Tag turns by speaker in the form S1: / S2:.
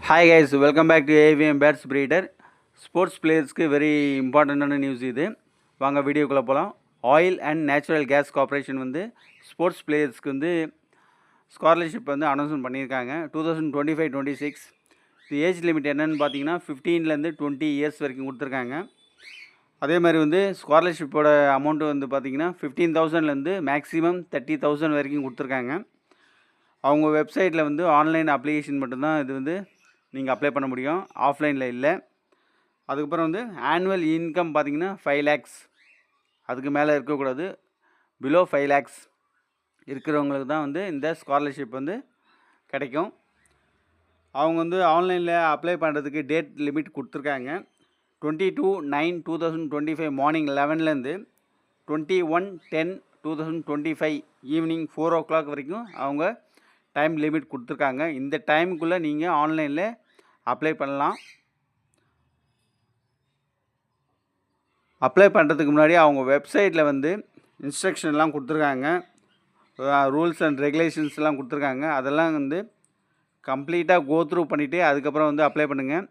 S1: Hi guys, welcome back to AVM pets breeder. Sports பிளேயர்ஸ்க்கு very இம்பார்ட்டண்ட்டான news இது. வாங்க வீடியோக்குள்ளே போகலாம். Oil and natural gas corporation வந்து ஸ்போர்ட்ஸ் பிளேயர்ஸ்க்கு வந்து ஸ்காலர்ஷிப் வந்து அனௌன்ஸ்மெண்ட் பண்ணியிருக்காங்க 2025-26. இது ஏஜ் லிமிட் என்னென்னு பார்த்தீங்கன்னா 15லேருந்து 20 இயர்ஸ் வரைக்கும் கொடுத்துருக்காங்க. அதே மாதிரி வந்து ஸ்காலர்ஷிப்போட அமௌண்ட்டு வந்து பார்த்திங்கன்னா 15,000லேருந்து மேக்ஸிமம் 30,000 வரைக்கும் கொடுத்துருக்காங்க. அவங்க வெப்சைட்டில் வந்து ஆன்லைன் அப்ளிகேஷன் மட்டும்தான் இது வந்து நீங்கள் அப்ளை பண்ண முடியும், ஆஃப்லைனில் இல்லை. அதுக்கப்புறம் வந்து ஆனுவல் இன்கம் பார்த்திங்கன்னா 5 lakhs, அதுக்கு மேலே இருக்கக்கூடாது. பிலோ 5 lakhs இருக்கிறவங்களுக்கு தான் வந்து இந்த ஸ்காலர்ஷிப் வந்து கிடைக்கும். அவங்க வந்து ஆன்லைனில் அப்ளை பண்ணுறதுக்கு டேட் லிமிட் கொடுத்துருக்காங்க. 22/9/2025 மார்னிங் 11லேருந்து 21/10/2025 ஈவினிங் 4 o'clock வரைக்கும் அவங்க டைம் லிமிட் கொடுத்துருக்காங்க. இந்த டைமுக்குள்ளே நீங்கள் ஆன்லைனில் அப்ளை பண்ணலாம். அப்ளை பண்ணுறதுக்கு முன்னாடி அவங்க வெப்சைட்டில் வந்து இன்ஸ்ட்ரக்ஷன்லாம் கொடுத்துருக்காங்க, ரூல்ஸ் அண்ட் ரெகுலேஷன்ஸ்லாம் கொடுத்துருக்காங்க. அதெல்லாம் வந்து கம்ப்ளீட்டாக கோ த்ரூ பண்ணிவிட்டு அதுக்கப்புறம் வந்து அப்ளை பண்ணுங்கள்.